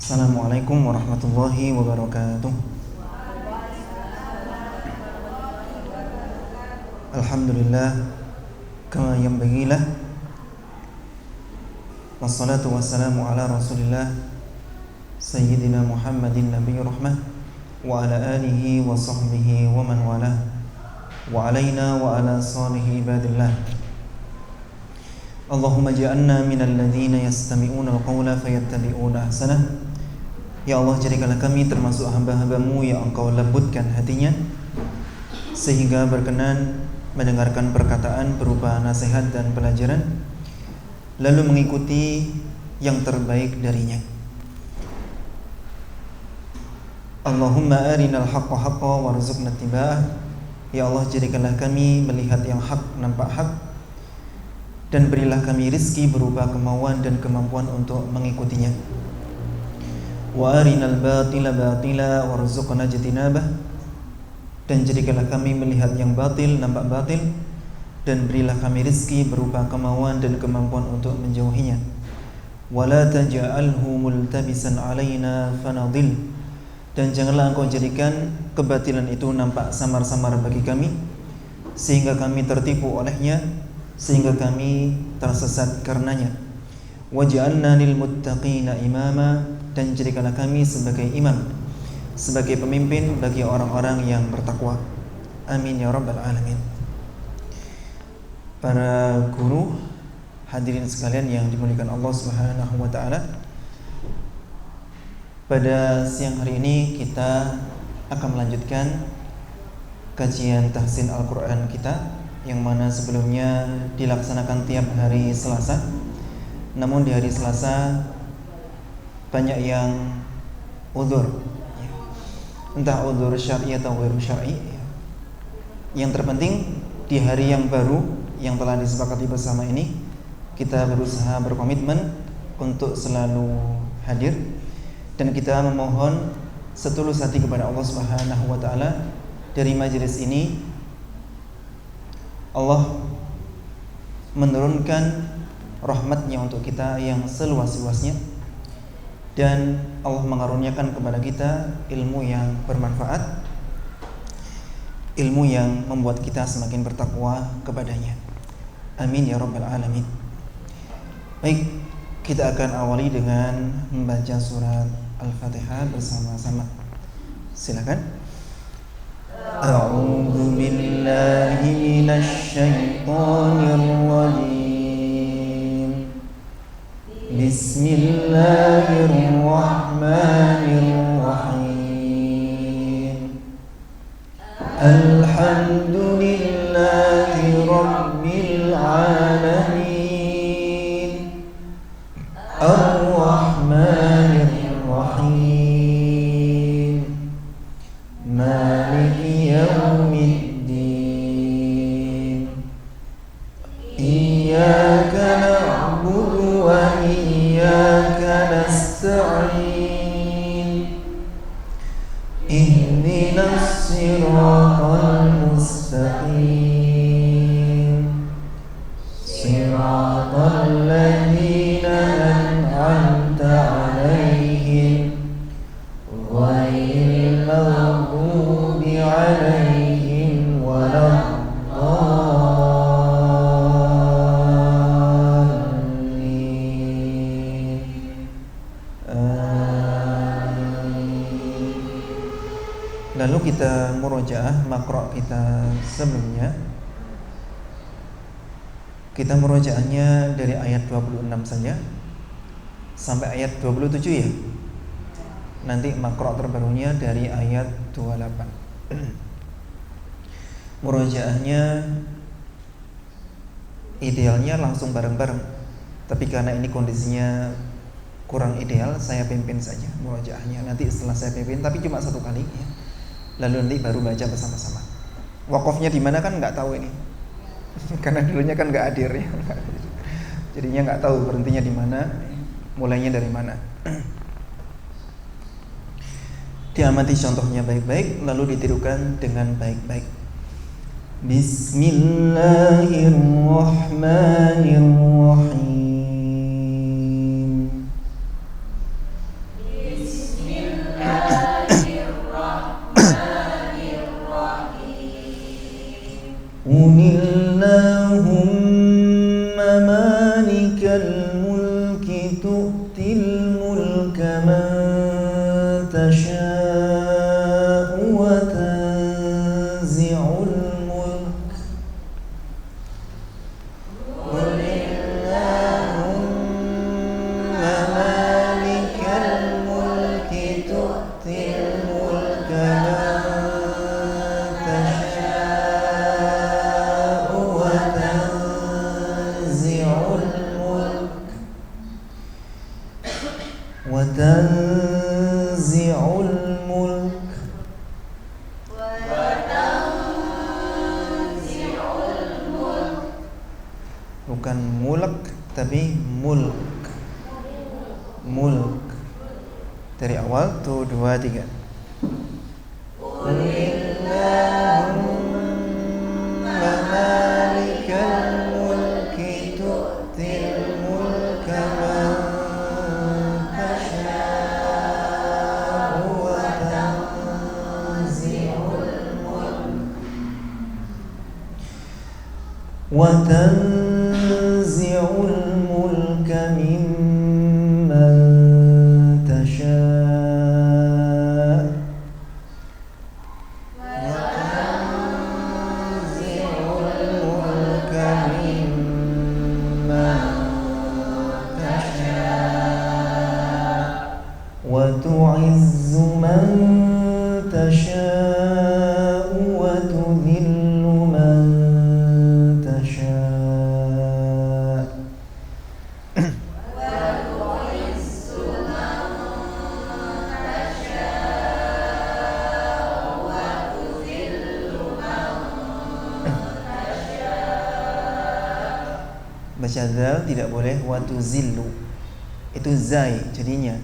Assalamualaikum warahmatullahi wabarakatuh. Alhamdulillah kama yanbaghi lah. Wassalatu wassalamu ala Rasulillah Sayyidina Muhammadin nabiyyi rahmah wa ala alihi wa sahbihi wa man walah wa alaina wa ala salihi ibadillah. Allahumma ja'alna minal ladzina yastami'una al-qawla fayattabi'una ahsanah. Ya Allah, jadikanlah kami termasuk hamba-hamba-Mu yang Engkau lembutkan hatinya sehingga berkenan mendengarkan perkataan berupa nasihat dan pelajaran, lalu mengikuti yang terbaik darinya. Allahumma arinal haqqa haqqa warzuqna ittiba'ah. Ya Allah, jadikanlah kami melihat yang hak nampak hak, dan berilah kami rizki berupa kemauan dan kemampuan untuk mengikutinya. Wa arinal batila batila warzuqna ijtinabah. Dan jadikanlah kami melihat yang batil nampak batil, dan berilah kami rizki berupa kemauan dan kemampuan untuk menjauhinya. Wa la taj'alhu multabisan alaina fanadil. Dan janganlah Engkau jadikan kebatilan itu nampak samar-samar bagi kami sehingga kami tertipu olehnya, sehingga kami tersesat karenanya. Waj'alna lil muttaqina imama. Dan jadikanlah kami sebagai imam, sebagai pemimpin bagi orang-orang yang bertakwa. Amin ya rabbal alamin. Para guru, hadirin sekalian yang dimuliakan Allah Subhanahu wa taala, pada siang hari ini kita akan melanjutkan kajian tahsin Al-Qur'an kita, yang mana sebelumnya dilaksanakan tiap hari Selasa. Namun di hari Selasa banyak yang udzur, entah udzur syar'i atau ghairu syar'i. Yang terpenting di hari yang baru yang telah disepakati bersama ini, kita berusaha berkomitmen untuk selalu hadir, dan kita memohon setulus hati kepada Allah Subhanahu wa taala dari majelis ini Allah menurunkan rahmatnya untuk kita yang seluas-luasnya, dan Allah mengaruniakan kepada kita ilmu yang bermanfaat, ilmu yang membuat kita semakin bertakwa kepadanya. Amin ya rabbal alamin. Baik, kita akan awali dengan membaca surat Al-Fatihah bersama-sama. Silakan. A'udzu billahi minasy syaithanir rajim. Bismillahirrahmanirrahim. Alhamdulillahi rabbil alamin. Ar-Rahmanir Rahim. Maliki yaumiddin. Iyyaka na'budu wa iyyaka nasta'in. Ihdinas siratal mustaqim. Siratal ladzina an'amta 'alaihim ghairil maghdubi 'alaihim waladdallin. Lalu kita murojaah makro kita sebelumnya. Kita murojaahnya dari ayat 26 saja sampai ayat 27 ya. Nanti makro terbarunya dari ayat 28. Murojaahnya idealnya langsung bareng-bareng, tapi karena ini kondisinya kurang ideal, saya pimpin saja murojaahnya. Nanti setelah saya pimpin, tapi cuma satu kali ya. Lalu nanti baru baca bersama-sama. Wakofnya di mana kan nggak tahu ini. Karena dulunya kan nggak hadir ya. Jadinya nggak tahu berhentinya di mana, mulainya dari mana. Diamati contohnya baik-baik, lalu ditirukan dengan baik-baik. Bismillahirrahmanirrahim. tu'til mulka man tasha'u wa tanzi'ul mulk qul illahumma malikal mulki tu'til mulka وتنزع الملك bukan mulk tapi mulk dari awal tuh 2 3 Allahumma malikal mulki tu'til mulka man وتنزع الملك ممن تشاء وتعز من تشاء وتذل من تشاء baca zal tidak boleh watuzillu, itu zai jadinya.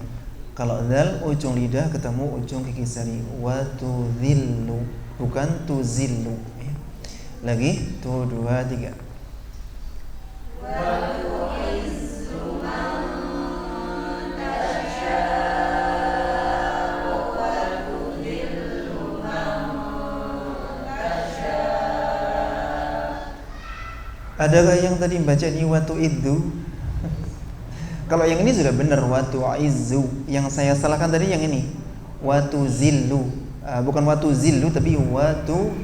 Kalau zal ujung lidah ketemu ujung gigi sari, watuzillu bukan tuzillu. Lagi tuh 2 3 Adakah yang tadi baca ini watu idzu? Kalau yang ini sudah benar watu izzu. Yang saya salahkan tadi yang ini watu zillu. Bukan watu zillu tapi watu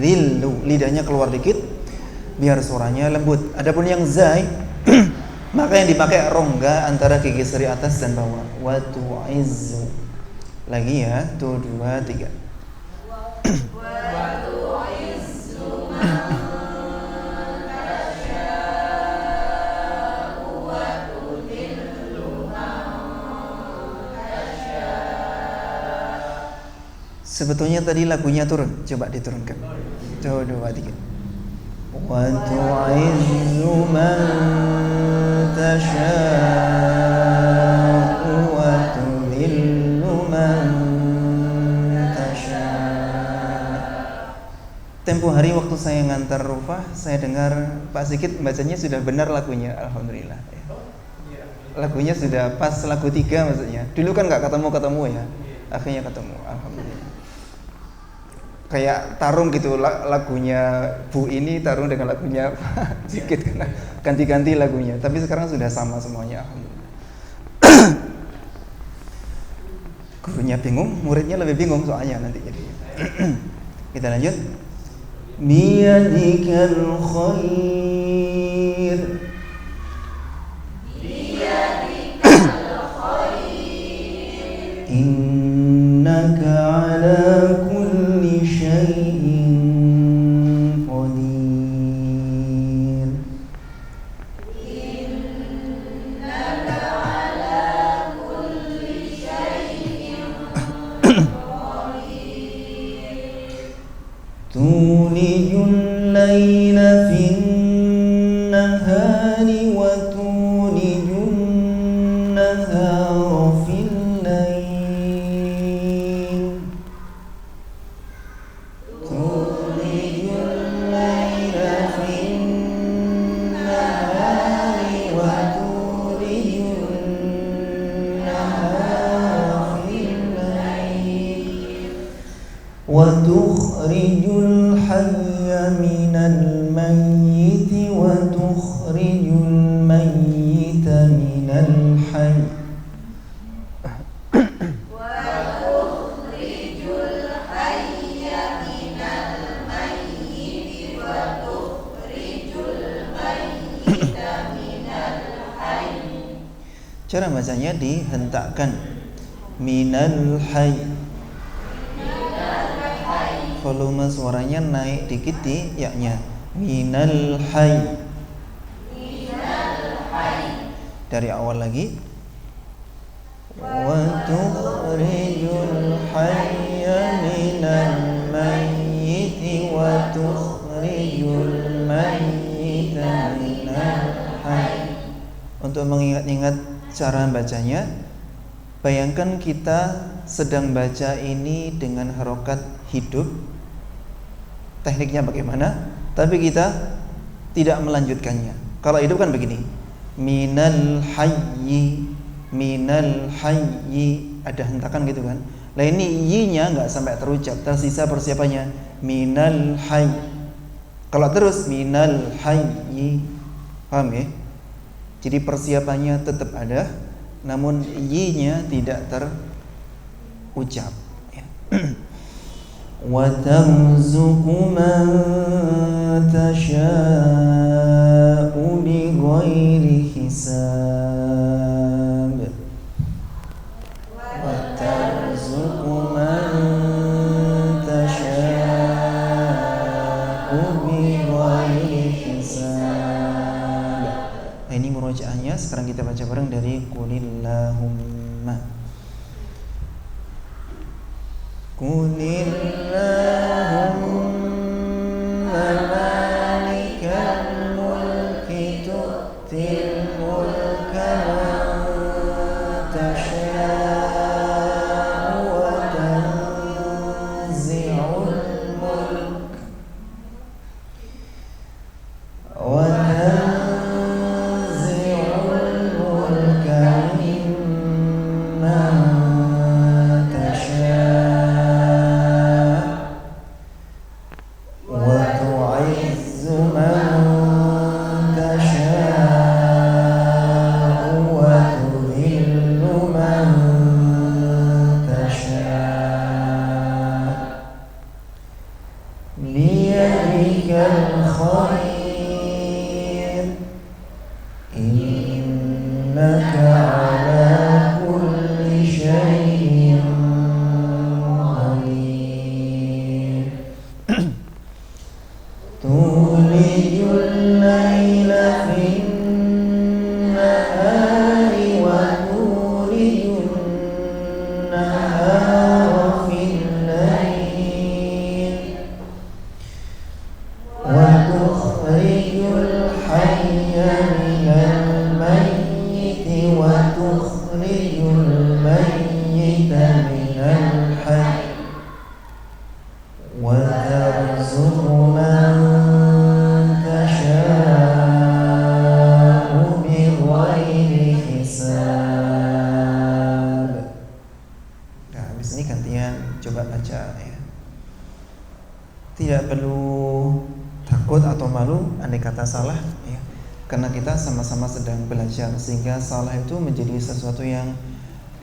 zillu. Lidahnya keluar dikit biar suaranya lembut. Adapun yang zai maka yang dipakai rongga antara gigi seri atas dan bawah. Watu izzu. Lagi ya, tuh 2 3. Sebetulnya tadi lagunya turun, coba diturunkan. Tuh 2 3. Wa tu'izzu man tasha'u wa tudhillu man tasha'. Tempo hari waktu saya ngantar Rufah, saya dengar Pak Sigit bacanya sudah benar lagunya, alhamdulillah. Lagunya sudah pas lagu 3 maksudnya. Dulu kan enggak ketemu ya. Akhirnya ketemu, alhamdulillah. Kayak tarung gitu lagunya Bu ini tarung dengan lagunya sedikit karena ganti-ganti lagunya, tapi sekarang sudah sama semuanya, alhamdulillah. Gurunya bingung, muridnya lebih bingung soalnya nanti jadi. Kita lanjut. Biyadikal khair. Biyadikal khair. Innaka ala kulli syai'in qadir. Innaka ala kulli syai'in qadir. Tulijul laila fin nahari wa tulijul nahara fil lail. Tulijul laila fin nahari wa tulijul nahara fil lail. Wa tukhrijul hayya minal mayyiti wa tukhrijul mayyita minal hayy. hayy. Cara bacanya dihentakkan. Minal hayy. Volume suaranya naik dikit di ya-nya. Minal hayy. Dari awal lagi. Wa tukhrijul hayya minal mayyiti wa tukhrijul mayyita minal hayy. Untuk mengingat-ingat cara bacanya, bayangkan kita sedang baca ini dengan harokat hidup. Tekniknya bagaimana? Tapi kita tidak melanjutkannya. Kalau hidup kan begini. Minal hayyi, minal hayyi, ada hentakan gitu kan. Lah ini yi-nya enggak sampai terucap, tersisa persiapannya minal hayy. Kalau terus minal hayyi, paham ya? Jadi persiapannya tetap ada, namun yi-nya tidak terucap. Wa tarzuqu man tasha'u bighairi hisab. Wa tarzuqu man tasha'u bighairi hisab. Nah, ini murojaahnya. Sekarang kita baca bareng dari Qulillahumma. Qulillahumma malikal mulki tu'til mulka man tasha'u wa tanzi'ul mulk wa tanzi'ul mulka mimman salah ya. Karena kita sama-sama sedang belajar, sehingga salah itu menjadi sesuatu yang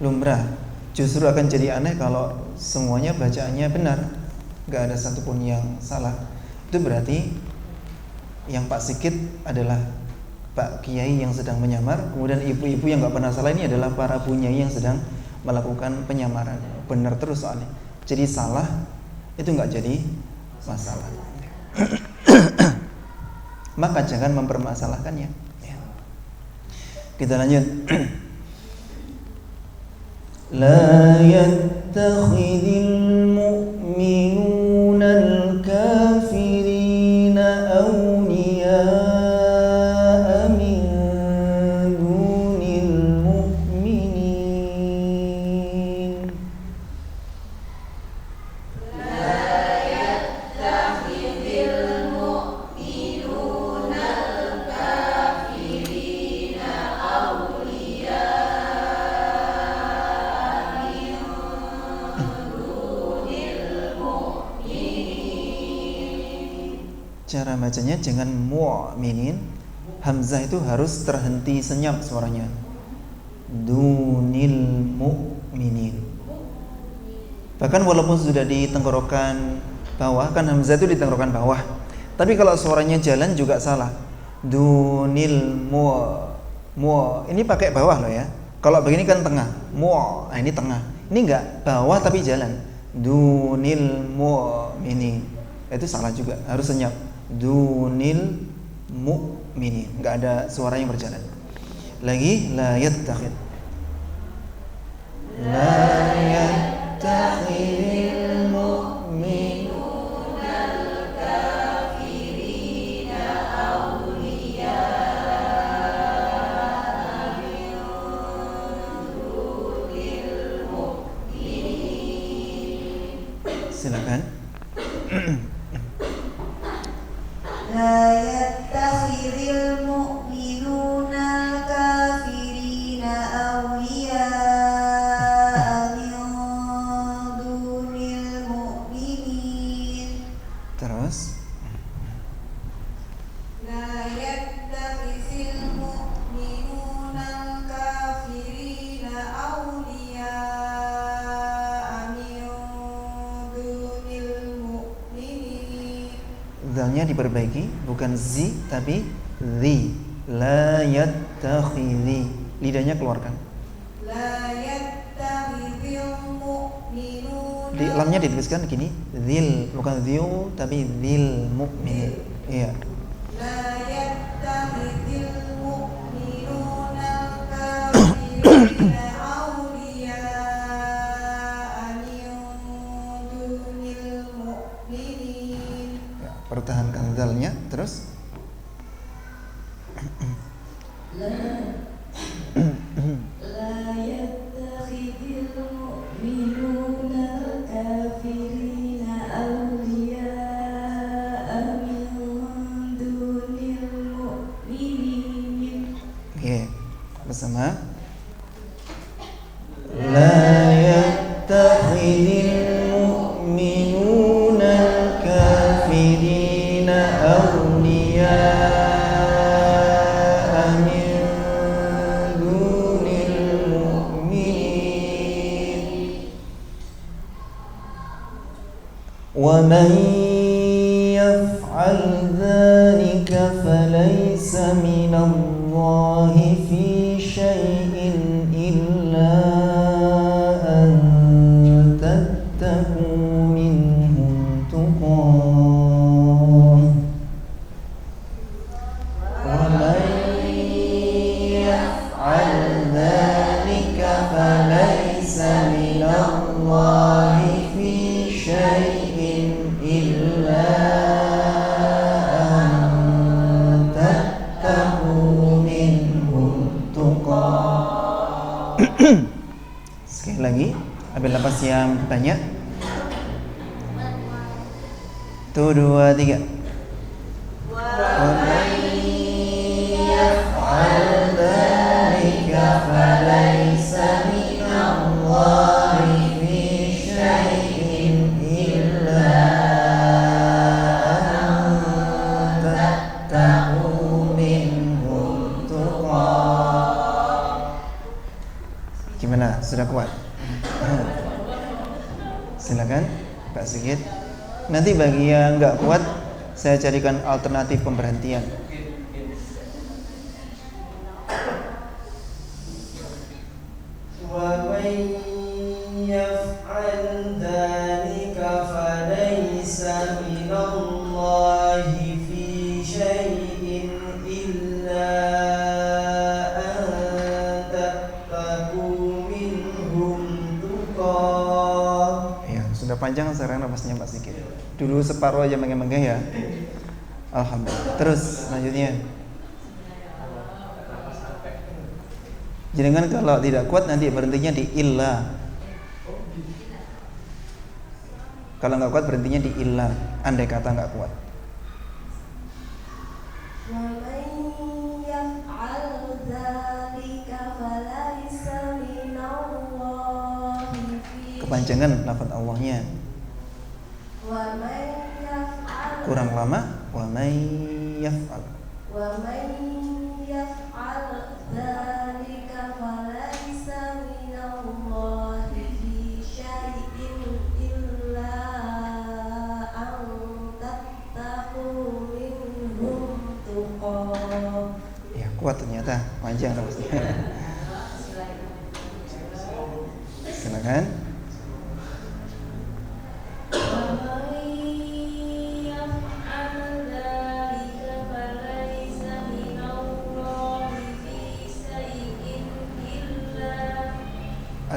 lumrah. Justru akan jadi aneh kalau semuanya bacaannya benar, gak ada satupun yang salah. Itu berarti yang Pak Sikit adalah Pak Kiai yang sedang menyamar, kemudian ibu-ibu yang gak pernah salah ini adalah para bunyai yang sedang melakukan penyamaran. Benar terus soalnya. Jadi salah itu gak jadi masalah. Maka jangan mempermasalahkannya ya. Kita lanjut. La yattakhidhul mu'minuna al-kafirina awliya'a min dunil mu'minin. Cara bacanya jangan mu'minin. Hamzah itu harus terhenti senyap suaranya. dunil mu'minin. Bahkan walaupun sudah di tenggorokan bawah, kan hamzah itu di tenggorokan bawah, tapi kalau suaranya jalan juga salah. Dunil ini pakai bawah loh ya. Kalau begini kan tengah, nah ini tengah. Ini enggak bawah tapi jalan. Dunil mu'minin. Itu salah juga, harus senyap. Dunil mu'minin. Enggak ada suara yang berjalan. Lagi la yattakhid. La yattakhidil mu'minuna al-kafirina awliya. Silakan. La yattakhidil mu'minuna al-kafirina awliya'a min dunil mu'minin. Terus La yattakhidil mu'minuna al-kafirina awliya'a min dunil mu'minin. zalnya diperbaiki, bukan zi tapi zi. La yattakhidhi, lidahnya keluarkan. La yattakhidil mu'minuna. Di lamnya dituliskan gini, zil, bukan ziu tapi zil mu'minin. Iya. La yattakhidil mu'minuna al-kafirina awliya'a min dunil mu'minin. Ya, pertahankan zalnya terus. La yattakhidil mu'minuna al-kafirina awliya'a min dunil mu'minin. Oke, bersama. La yattakhidil mu'minuna al-kafirina awliya'a min dunil mu'minin. Wa man yaf'al dhalika falaysa minallahi fi syai'in illa an tattaqu minhum tuqah. Wa man yaf'al dhalika falaysa minallahi fi syai'in illa an tattaqu minhum tuqah. Sekali lagi, ambil napas yang banyak. 1, 2, 3. Wa man yaf'al dhalika falaysa minallahi fi syai'in illa an tattaqu minhum tuqah. Gimana? Sudah kuat? Silakan Pak Sigit. Nanti bagi yang nggak kuat, saya carikan alternatif pemberhentian. Wa man yaf'al dhalika falaysa minallahi fi syai'in illa an tattaqu minhum tuqah. Ya, sudah panjang sekarang napasnya Pak Sigit. Dulu separuh aja menggah ya. Alhamdulillah. Terus selanjutnya. Jangan kalau tidak kuat nanti berhentinya di illa. Kalau nggak kuat berhentinya di illa. Andai kata nggak kuat. Wa man yaf'al dzalika falaysa minallahi fi. Kepanjangan lafaz Allahnya. Wa man yaf'al. Kurang lama. Wa man yaf'al. Wa man yaf'al dzalika falaysa aja silakan.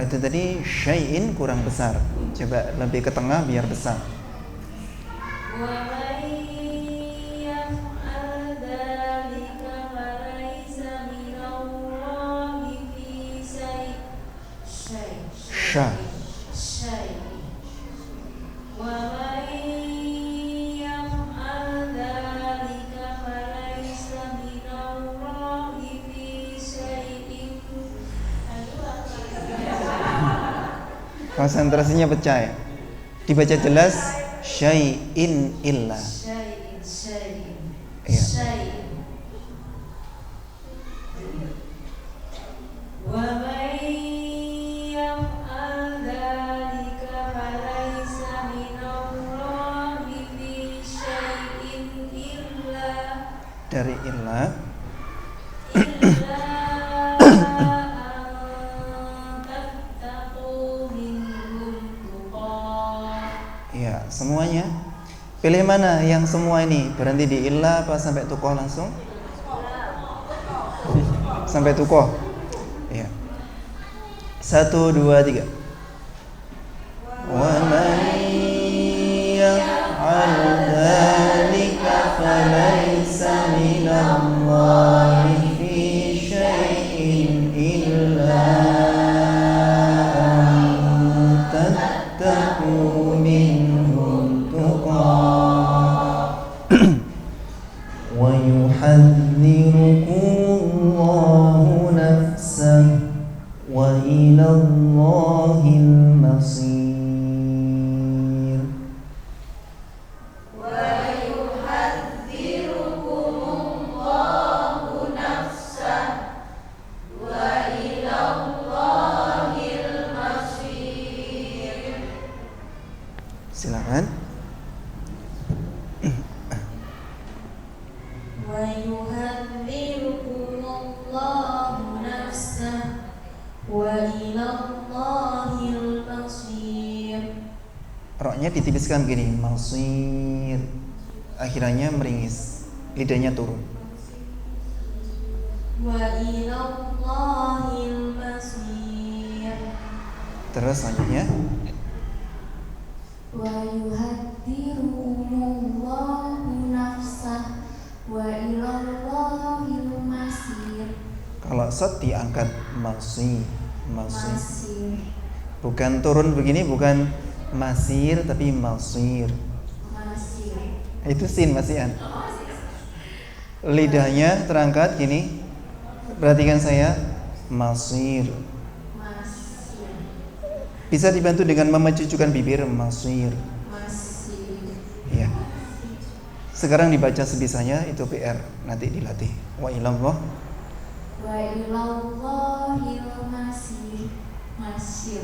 Itu tadi syai'in kurang besar. Coba lebih ke tengah biar besar. Sya. Konsentrasinya pecah ya. Dibaca jelas syai'in illa. Iya. Dari illa ya, semuanya. Pilih mana yang semua ini? Berhenti di illa apa sampai tukoh langsung? Sampai tukoh. Ya. 1, 2, 3. Wa man yaf'al dzalika falaysa minallahi fi syai'in illa an tattaqu minhum tuqaa wa yuhadzirukumullahu nafsahu wa ilallahil masir. Silakan. Wa yuhadzirukumullahu nafsahu wa ilallahil masir. Roknya ditipiskan begini, masir. Akhirnya meringis, lidahnya turun. Wa ilallahil masir. Terus selanjutnya Wa yuhadzirukumullahu nafsahu wa ilallahil masir. kalau shad diangkat masir. Masir. Bukan turun begini, bukan masir tapi masir. Masir. Itu sin masian. Lidahnya terangkat gini. Perhatikan saya, masir. Masir. Bisa dibantu dengan memecucukkan bibir, masir. Masir. Ya. Sekarang dibaca sebisanya, itu PR, nanti dilatih. Wa ilallah. Wa ilallahil masir. Masir.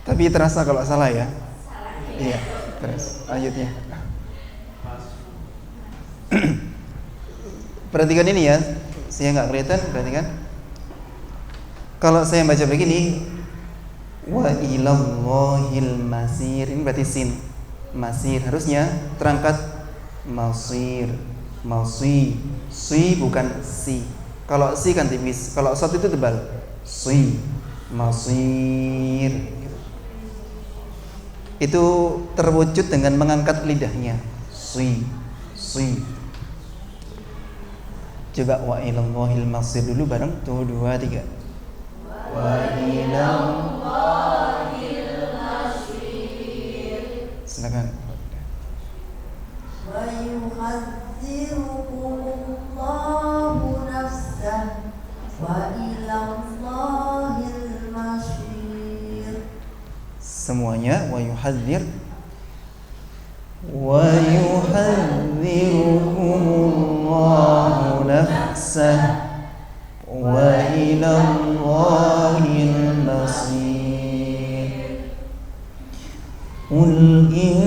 Tapi terasa kalau salah ya. Salah. Iya. Terus lanjutnya. Perhatikan ini ya. Saya nggak kelihatan, perhatikan. Kalau saya baca begini, wa ilallahil masir, ini berarti sin. Masir harusnya terangkat masir. Masir. Si bukan si. Kalau si kan tipis, kalau shad itu tebal. Si. Masir. Itu terwujud dengan mengangkat lidahnya. Si. Coba wa ilallahil masir dulu bareng. 1, 2, 3. Wa ilallahil masir. Silakan. Wa yuhadzirukumullahu nafsahu wa ilallahil masir. Semuanya wa yuhadzir. Wa yuhadzirukumullahu nafsahu wa ilallahil masir. Qul in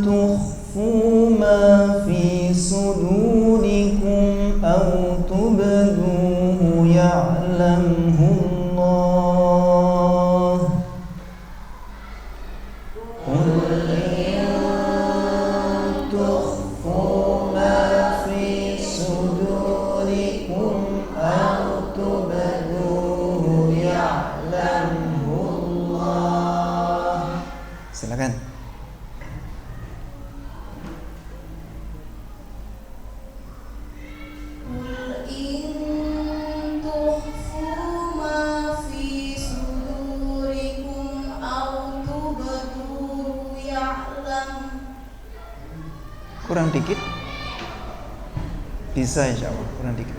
tukhfu ma fi sudurikum aw tubdu Silakan. Kurang dikit. Bisa insya Allah, kurang dikit.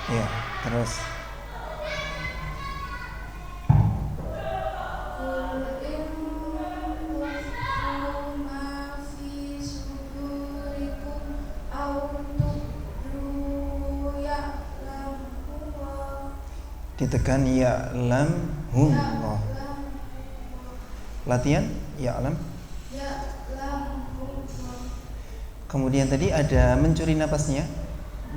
Ya, terus. Ditekan ya'lamhullah. Latihan ya'lam. Kemudian tadi ada mencuri napasnya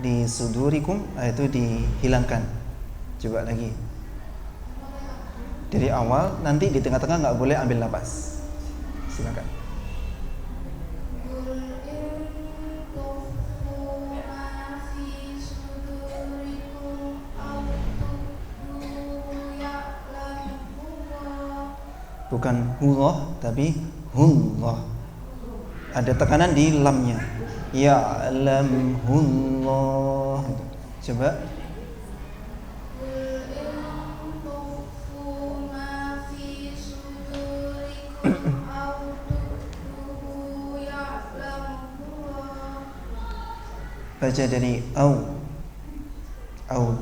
di sudurikum, itu dihilangkan. Coba lagi. Dari awal, nanti di tengah-tengah nggak boleh ambil napas. Silakan. Bukan hullah tapi hullah. Ada tekanan di lamnya. Ya'lamhullah. Coba. Baca dari au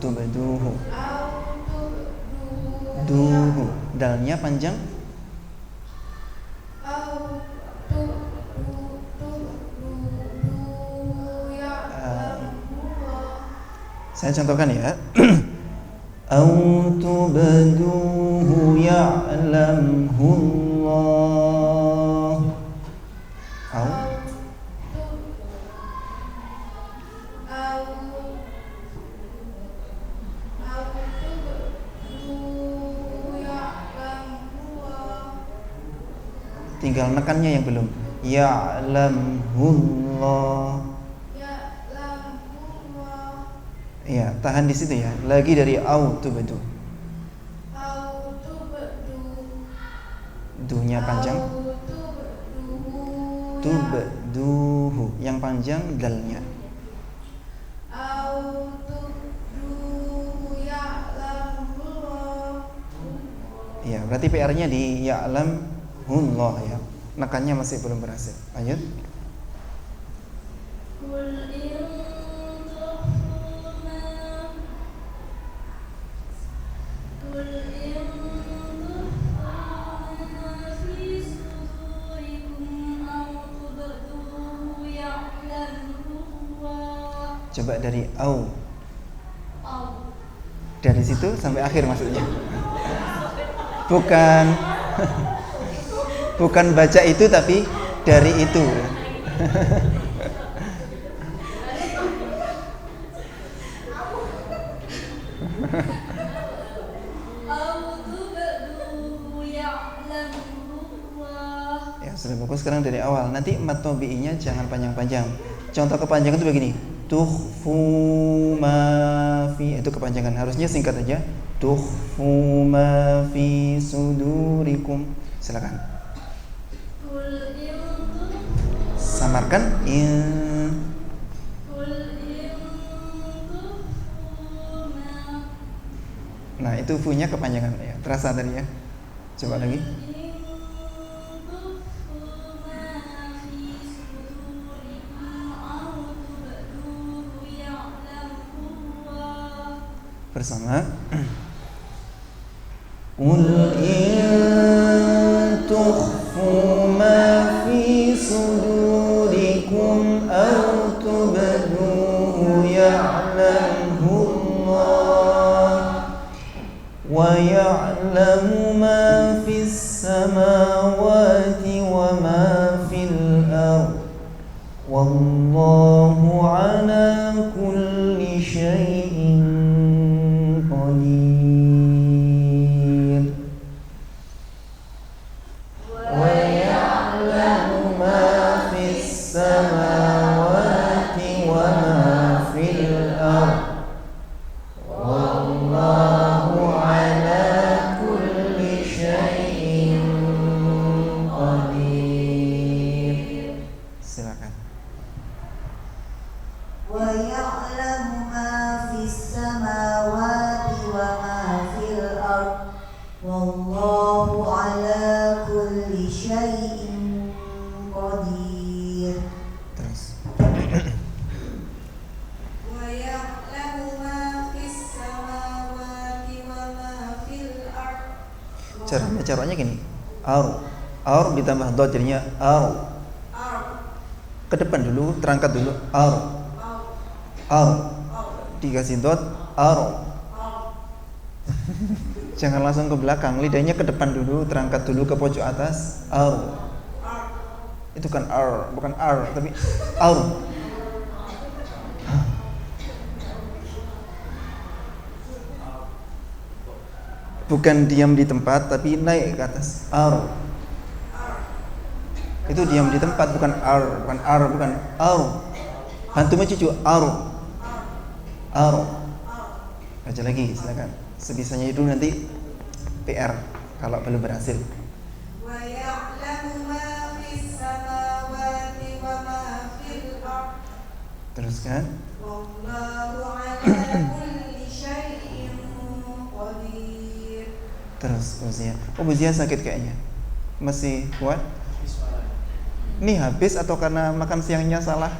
tubduhu. Duhu. Dalnya panjang. Saya contohkan ya. Au tubduhu ya'lamhullah. Tinggal nekannya yang belum. Ya'lamhullah. Ya, tahan di situ ya. Lagi dari au tubdu. Duhnya panjang. Tubduhu. Yang panjang dalnya. Ya, berarti PR-nya di ya'lamhullah ya. Nekannya masih belum berhasil. Lanjut. Coba dari au. Dari situ sampai akhir maksudnya. Bukan baca itu tapi dari itu. Ya, sudah bagus. Sekarang dari awal. Nanti mat tabi'inya jangan panjang-panjang. Contoh kepanjangan itu begini. Tukhfu ma fi, itu kepanjangan. Harusnya singkat aja. Tukhfu ma fi sudurikum. Silakan. Samarkan Nah, itu fu-nya kepanjangan ya. Terasa tadi ya. Coba lagi. Bersama. Qul in tukhfu ma fi sudurikum aw tubduhu ya'lamhu Allah wa ya'lamu ma fis samawati wa ma fil ardh wallahu ala kulli syai'in qadir. Caranya gini. Ar ditambah dot jadinya ar. Ke depan dulu, terangkat dulu ar. Dikasih dot ar. Jangan langsung ke belakang, lidahnya ke depan dulu, terangkat dulu ke pojok atas ar. Itu kan ar, bukan ar, tapi ar. Bukan diam di tempat tapi naik ke atas ar. Itu diam di tempat, bukan ar. Hantunya cucu ar. Baca lagi silakan. Sebisanya itu nanti PR kalau belum berhasil. Wa ya'lamu ma fis samawati wa ma fil ardh. Teruskan. Wallahu 'ala kulli syai'in qadir. Terus Bu Zia sakit kayaknya. Masih kuat? Ini habis atau karena makan siangnya salah?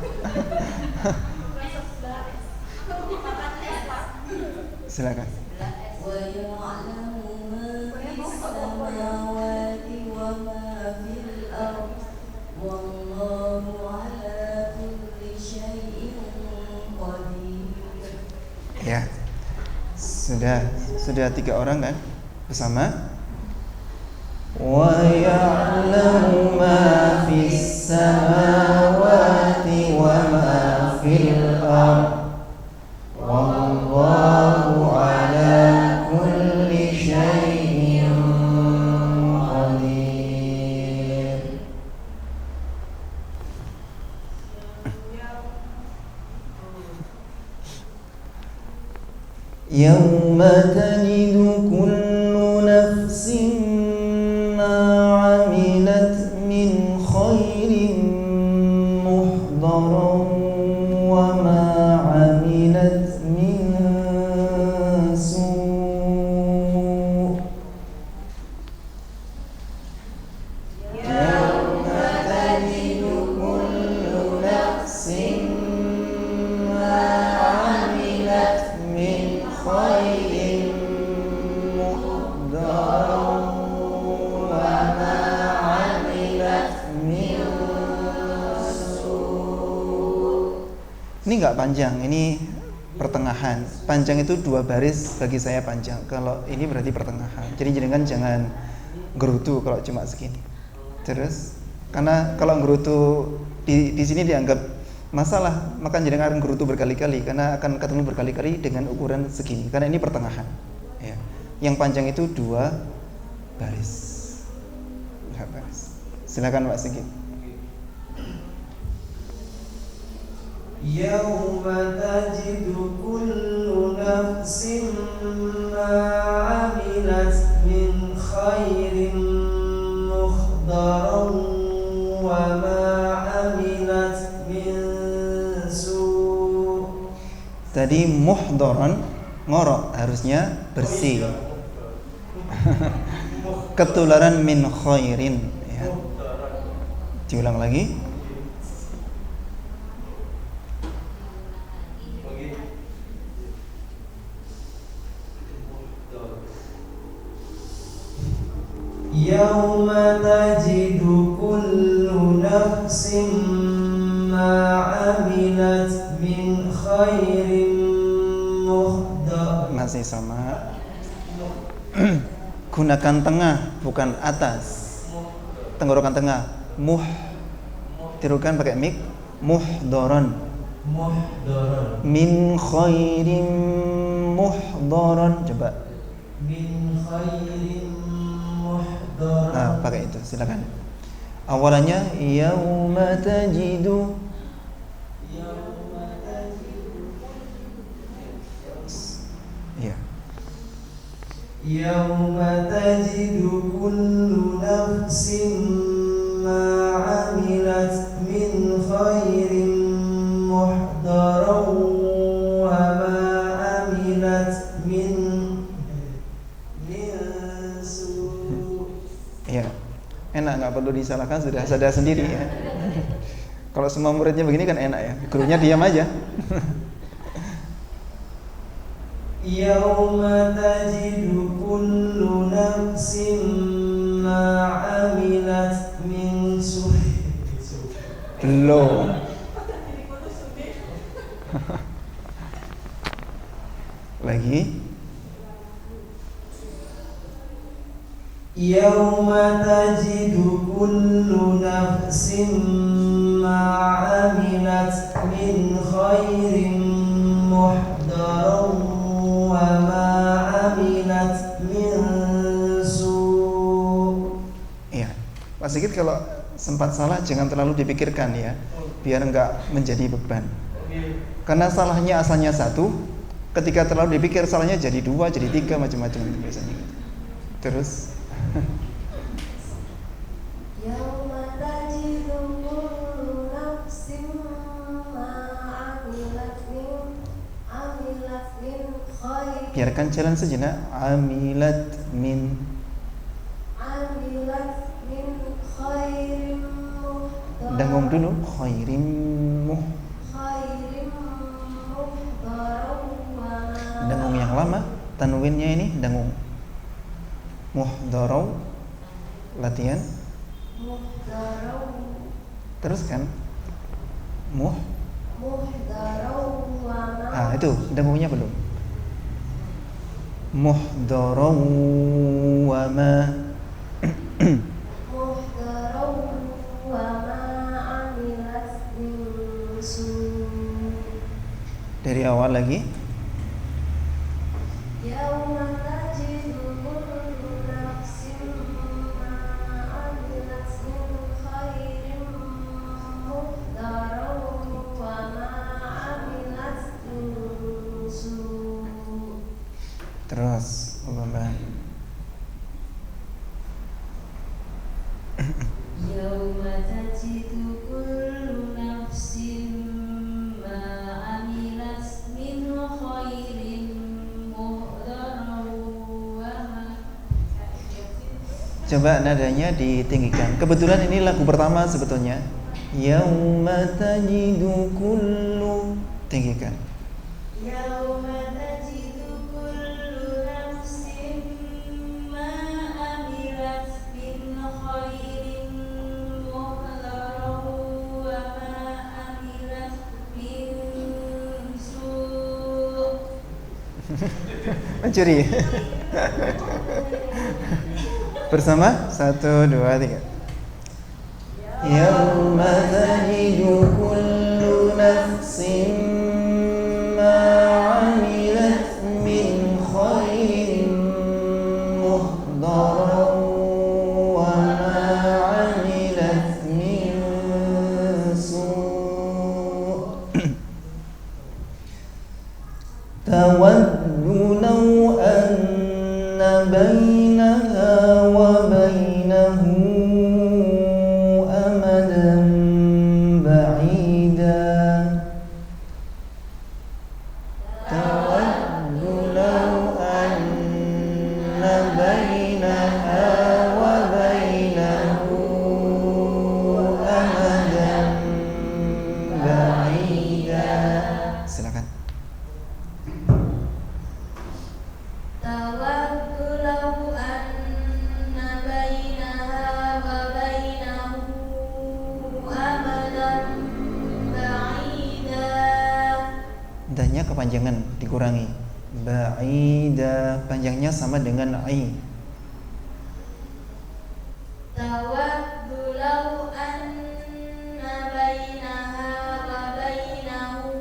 Silakan. Wa ya'lamu ma fis samawati wa ma fil ardh. Wallahu 'ala kulli syai'in qadir. Ya. Sudah 3 orang kan? Bersama. Wa ya'lamu ma fis samawati wa ma fil ardh. Wallahu ala kulli syai'in qadir. Yawma tajidu kullu nafsin ma 'amilat min khairin muhdaran wa ma 'amilat min su'. Yawma tajidu kullu nafsin ma 'amilat min khairin muhdaran wa ma 'amilat min su'. Ini enggak panjang, ini pertengahan. Panjang itu 2 baris bagi saya panjang. Kalau ini berarti pertengahan. Jadi jangan gerutu kalau cuma segini. Terus karena kalau gerutu di sini dianggap masalah, maka jenengan gerutu berkali-kali karena akan ketemu berkali-kali dengan ukuran segini. Karena ini pertengahan. Ya. Yang panjang itu 2 baris. 2 baris. Silakan Pak Sigit. Yawma tajidu kullu nafsin ma 'amilat min khairin muhdaran wa ma 'amilat min su'. Tadi muhdaran ngorok harusnya bersih. Ketularan min khairin ya. Diulang lagi. Yawma tajidu kullu nafsin ma 'amilat min khairin muhdar. Masih sama. Gunakan tengah bukan atas. Tenggorokan tengah. Tirukan pakai mik. Muhdaran. Min khairin muhdaran. Coba. Min khairin muhdaran. Nah, pakai itu, silakan. Awalannya yauma tajidu. Ya. Yauma tajidu kullu nafsin ma 'amilat min khairin muhdaran wa ma 'amilat min su'. Ya. Enak, nggak perlu disalahkan, sudah sadar sendiri ya. Kalau semua muridnya begini kan enak ya. Gurunya diam aja. Yauma tajidu kullu nafsin ma 'amilat min belum. Lagi. Yauma tajidu kullu nafsin ma 'amilat min khairin muhdaran wa ma 'amilat min su'. Iya. Pak Sigit kalau sempat salah jangan terlalu dipikirkan ya, biar enggak menjadi beban. Karena salahnya asalnya satu, ketika terlalu dipikir salahnya jadi dua, jadi tiga, macam-macam itu biasanya. Terus Yauma tajidu kullu nafsin ma 'amilat min khairin. biarkan jalan sejenak. Amilat min khairin dengung dulu. Khairim muhdaran wa dengung yang lama, tanwinnya ini dengung. Muhdarau, latihan. muhdaran Terus kan muhdaran wa itu dengungnya belum. Muhdarau wa ma muhdaran wa ma 'amilat min su'. dari awal lagi. Yauma tajidu kullu nafsin ma 'amilat min khairin muhdaran wa ma 'amilat min su'. Terus Mbak. Yauma tajidu kullu nafsin ma 'amilat min khairin muhdaran wa ma. Coba nadanya ditinggikan. Kebetulan ini lagu pertama sebetulnya. Yauma tajidu kullu, tinggikan. Yauma tajidu kullu nafsin ma 'amilat min khairin muhdaran wa ma 'amilat min su'. Mencuri. Bersama 1, 2, 3. Yauma tajidu kullu nafsin ma 'amilat min khairin muhdaran wa ma 'amilat min su'. Tawaddu law anna bainaha wa bainahu amadan ba'ida. Tawaddu law anna bainaha wa bainahu amadan ba'ida. Silakan. Tawaddu law anna bainaha wa bainahu amadan ba'ida. Danya kepanjangan dikurangi. Ba'ida panjangnya sama dengan ai. Tawaddu law anna bainaha wa bainahu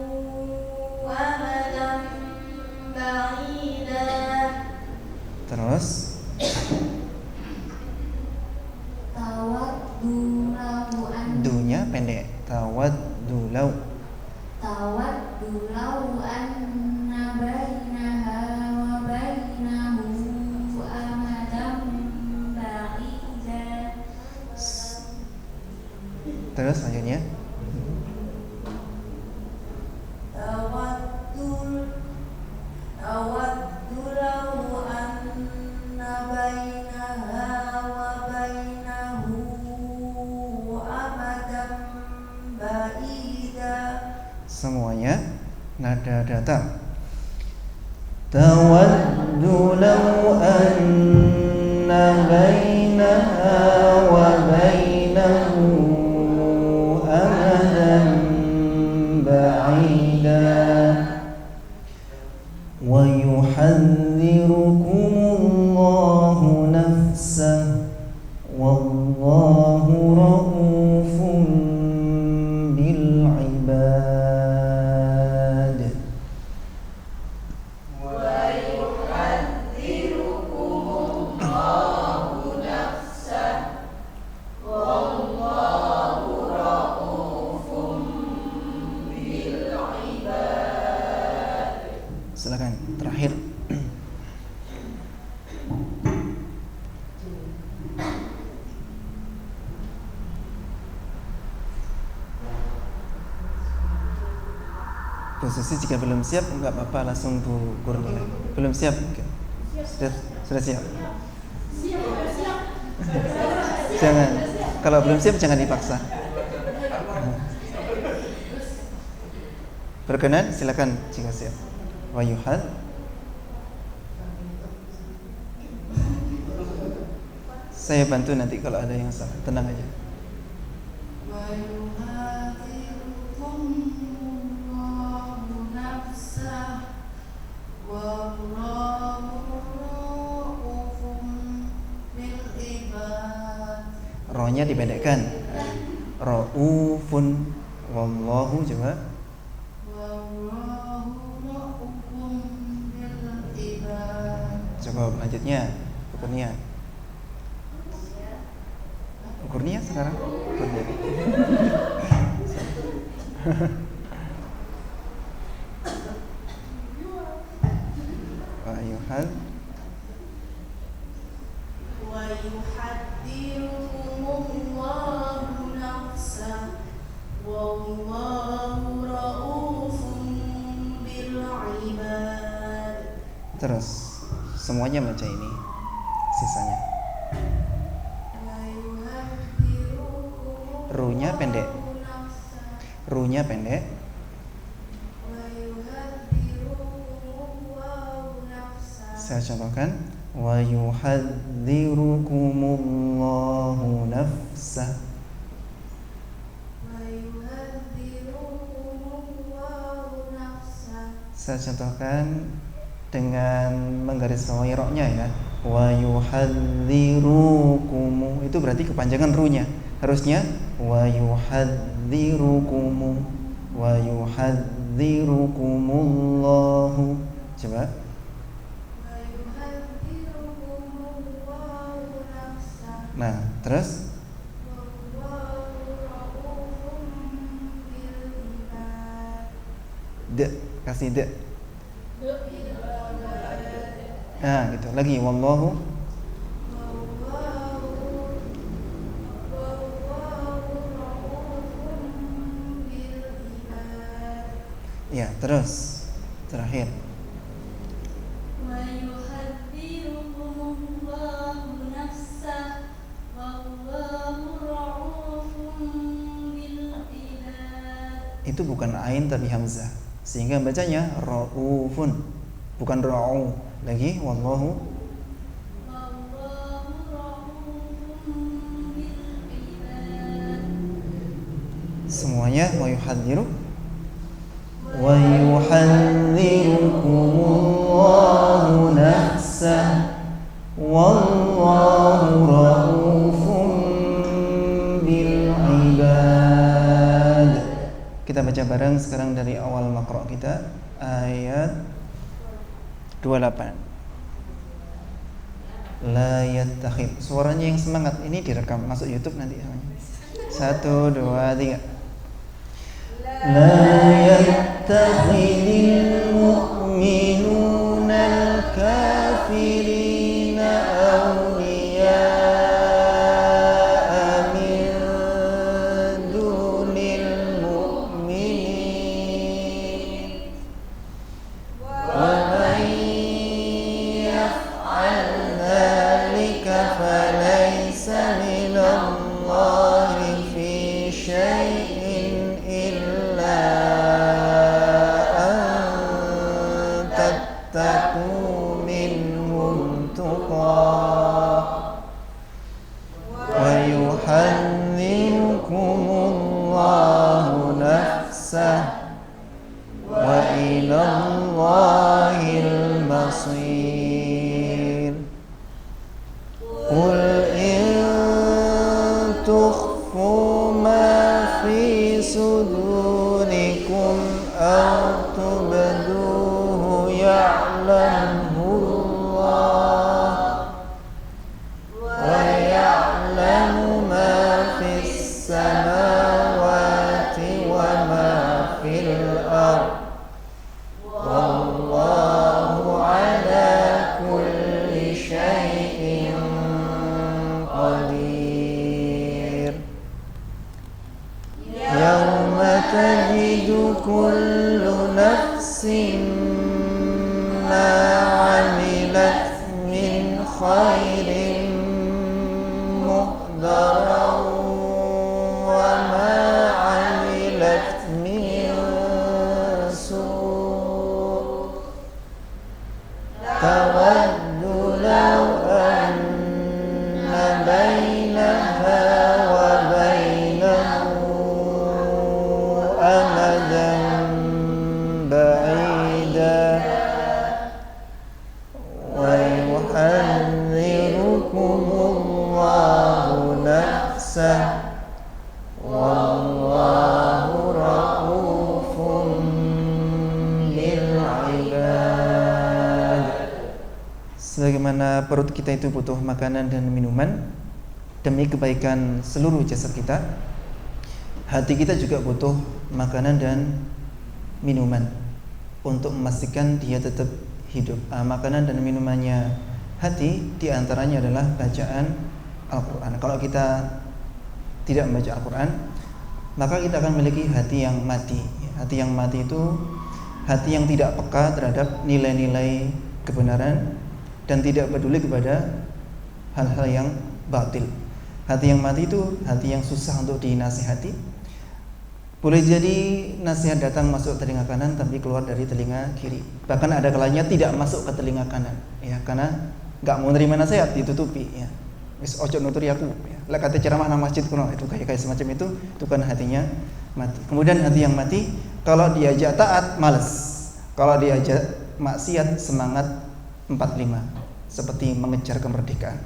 amadan ba'ida. Terus Tawaddu law dunya pendek. Tawaddu law. Tawaddu law anna bainaha wa bainahu amadan ba'ida. Terus selanjutnya Tawaddu law anna bainaha wa bainahu amadan ba'ida. semuanya nada datar. Tawaddu law anna نفسه والله رؤوف بالعباد silakan terakhir. Posisi jika belum siap enggak apa-apa, langsung Bu Kurnia. Belum siap? Sudah siap? Jangan. Kalau belum siap jangan dipaksa. Berkenan silakan jika siap. Wa yuhad. Saya bantu nanti kalau ada yang salah. Tenang aja. Rohnya dipendekkan. Raufun wallahu juga. Cukup, lanjutnya Kurnia. Kurnia sekarang. Kurnia. Ayuhal. Wa yuhaddirukumullahu nafsah wallahu raufun bil ibad. Terus semuanya baca ini, sisanya. Runya pendek. Runya pendek. Saya contohkan. Wa yuhadzirukumullahu nafsah. Saya contohkan dengan menggarisbawahi roknya ya. Wa yuhadzirukum, itu berarti kepanjangan runya. Harusnya wa yuhadzirukumullahu. Coba. Nah, terus kasih de. Nah, gitu. Lagi wallahu. Ya, terus terakhir. Itu bukan ain tapi hamzah, sehingga bacanya raufun, bukan ra'u. Lagi wallahu. Semuanya wa yuhadziru wa yuhadzirukumullahu nafsah wallahu raufun bil ibad. Kita baca bareng sekarang dari awal makro kita, ayat 28. La yattakhid. Suaranya yang semangat, ini direkam masuk YouTube nanti namanya. 1 2 3. La yattakhidil mu'minuna al-kafirina awliya'a min dunil mu'minin wa man yaf'al dhalika falaysa minallahi fi syai'in illa an Qul in tukhfu ma fi sudurikum aw tubduhu ya'lamhu Allah wa ya'lamu ma fis samawati wa ma fil ardh wallahu ala kulli syai'in qadir. Yawma tajidu kullu nafsin ma 'amilat min khairin muhdaran wa ma 'amilat min su' tawaddu law anna bainaha wa bainahu amadan ba'ida wa yuhadhdhirukumullahu nafsah wallahu raufun bil ibad. Sebagaimana perut kita itu butuh makanan dan minuman demi kebaikan seluruh jasad kita, hati kita juga butuh makanan dan minuman untuk memastikan dia tetap hidup. Makanan dan minumannya hati diantaranya adalah bacaan Al-Quran. Kalau kita tidak membaca Al-Quran, maka kita akan memiliki hati yang mati. Hati yang mati itu hati yang tidak peka terhadap nilai-nilai kebenaran dan tidak peduli kepada hal-hal yang batil. Hati yang mati itu hati yang susah untuk dinasihati. Boleh jadi nasihat datang masuk telinga kanan tapi keluar dari telinga kiri. Bahkan ada kalanya tidak masuk ke telinga kanan, ya, karena nggak mau menerima nasihat, ditutupi, ya. Wis ojo nuturi aku, ya. Lek kate ceramah nang masjid kuno itu kayak semacam itu kan hatinya mati. Kemudian hati yang mati kalau diajak taat malas, kalau diajak maksiat semangat 45, seperti mengejar kemerdekaan.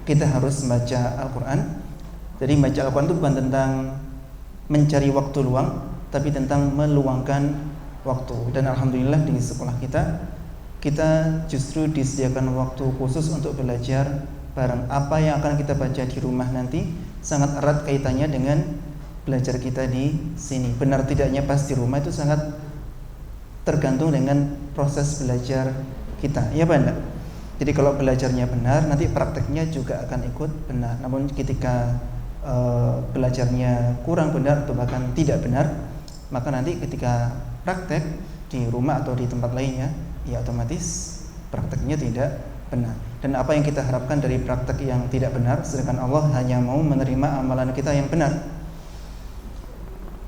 Kita harus membaca Al-Quran. Jadi membaca Al-Quran itu bukan tentang mencari waktu luang, tapi tentang meluangkan waktu. Dan alhamdulillah di sekolah kita justru disediakan waktu khusus untuk belajar bareng. Apa yang akan kita baca di rumah nanti sangat erat kaitannya dengan belajar kita di sini. Benar tidaknya pas di rumah itu sangat tergantung dengan proses belajar kita, ya Pak enggak? Jadi kalau belajarnya benar, nanti prakteknya juga akan ikut benar. Namun ketika belajarnya kurang benar atau bahkan tidak benar, maka nanti ketika praktek di rumah atau di tempat lainnya, ya otomatis prakteknya tidak benar. Dan apa yang kita harapkan dari praktek yang tidak benar, sedangkan Allah hanya mau menerima amalan kita yang benar.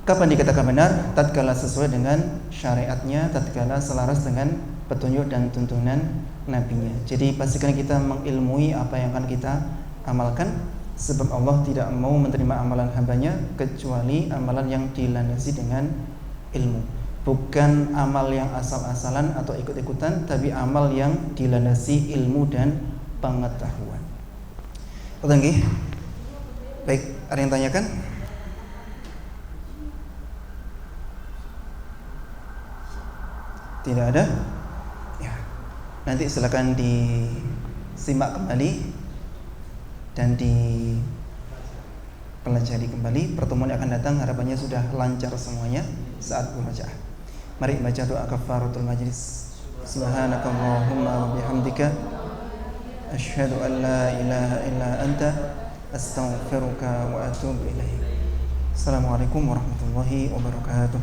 Kapan dikatakan benar? Tatkala sesuai dengan syariatnya, tatkala selaras dengan petunjuk dan tuntunan nabinya. Jadi pastikan kita mengilmui apa yang akan kita amalkan, sebab Allah tidak mau menerima amalan hambanya kecuali amalan yang dilandasi dengan ilmu. Bukan amal yang asal-asalan atau ikut-ikutan, tapi amal yang dilandasi ilmu dan pengetahuan. Betul nggih? Baik, ada yang tanyakan? Tidak ada? Ya. Nanti silakan disimak kembali dan dipelajari kembali. Pertemuan yang akan datang harapannya sudah lancar semuanya saat murojaah. Mari baca doa kafaratul majlis. Subhanakallahumma wa bihamdika asyhadu an la ilaha illa anta astaghfiruka wa atubu ilaik. Assalamualaikum warahmatullahi wabarakatuh.